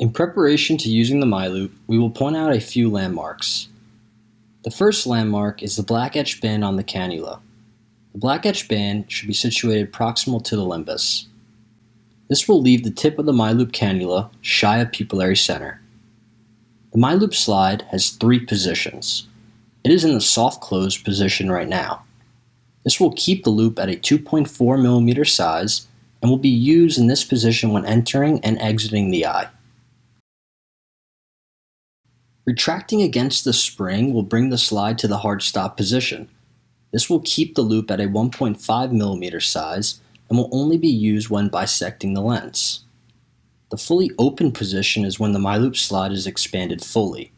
In preparation to using the miLOOP, we will point out a few landmarks. The first landmark is the black etched band on the cannula. The black etched band should be situated proximal to the limbus. This will leave the tip of the miLOOP cannula shy of pupillary center. The miLOOP slide has 3 positions. It is in the soft close position right now. This will keep the loop at a 2.4 mm size and will be used in this position when entering and exiting the eye. Retracting against the spring will bring the slide to the hard stop position. This will keep the loop at a 1.5 mm size and will only be used when bisecting the lens. The fully open position is when the miLOOP slide is expanded fully.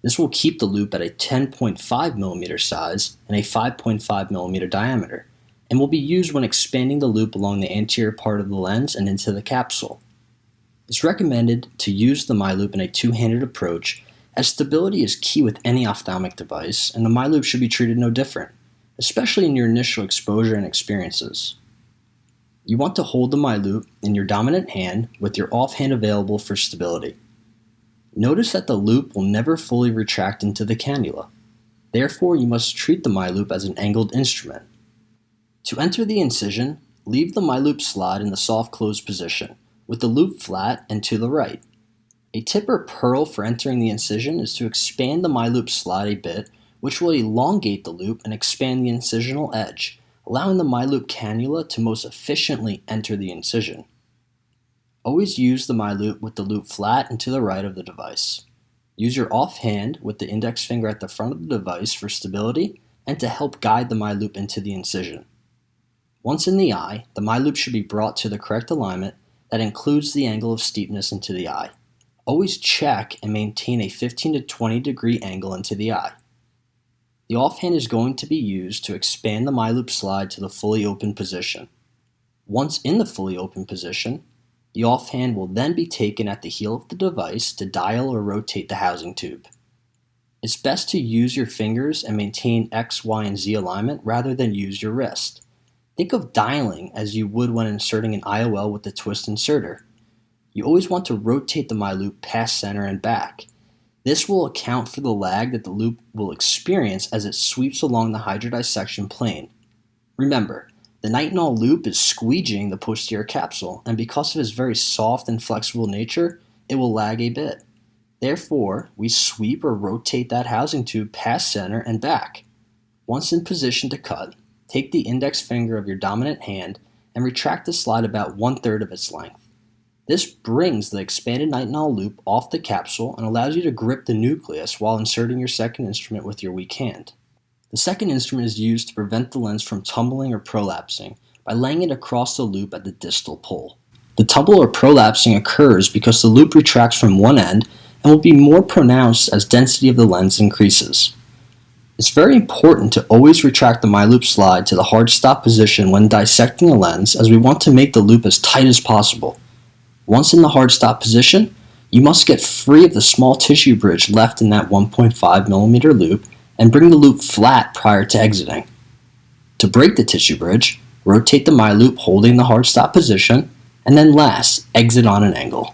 This will keep the loop at a 10.5 mm size and a 5.5 mm diameter, and will be used when expanding the loop along the anterior part of the lens and into the capsule. It's recommended to use the miLOOP in a two-handed approach, as stability is key with any ophthalmic device, and the miLOOP should be treated no different, especially in your initial exposure and experiences. You want to hold the miLOOP in your dominant hand with your offhand available for stability. Notice that the loop will never fully retract into the cannula. Therefore, you must treat the miLOOP as an angled instrument. To enter the incision, leave the miLOOP slide in the soft close position, with the loop flat and to the right. A tip or pearl for entering the incision is to expand the miLOOP slide a bit, which will elongate the loop and expand the incisional edge, allowing the miLOOP cannula to most efficiently enter the incision. Always use the miLOOP with the loop flat and to the right of the device. Use your offhand with the index finger at the front of the device for stability and to help guide the miLOOP into the incision. Once in the eye, the miLOOP should be brought to the correct alignment that includes the angle of steepness into the eye. Always check and maintain a 15 to 20 degree angle into the eye. The offhand is going to be used to expand the miLOOP slide to the fully open position. Once in the fully open position, the offhand will then be taken at the heel of the device to dial or rotate the housing tube. It's best to use your fingers and maintain X, Y, and Z alignment rather than use your wrist. Think of dialing as you would when inserting an IOL with the twist inserter. You always want to rotate the miLOOP past center and back. This will account for the lag that the loop will experience as it sweeps along the hydrodissection plane. Remember, the nitinol loop is squeegeeing the posterior capsule, and because of its very soft and flexible nature, it will lag a bit. Therefore, we sweep or rotate that housing tube past center and back. Once in position to cut, take the index finger of your dominant hand and retract the slide about 1/3 of its length. This brings the expanded nitinol loop off the capsule and allows you to grip the nucleus while inserting your second instrument with your weak hand. The second instrument is used to prevent the lens from tumbling or prolapsing by laying it across the loop at the distal pole. The tumble or prolapsing occurs because the loop retracts from one end and will be more pronounced as density of the lens increases. It's very important to always retract the miLOOP slide to the hard stop position when dissecting a lens, as we want to make the loop as tight as possible. Once in the hard stop position, you must get free of the small tissue bridge left in that 1.5 mm loop and bring the loop flat prior to exiting. To break the tissue bridge, rotate the miLOOP holding the hard stop position, and then last, exit on an angle.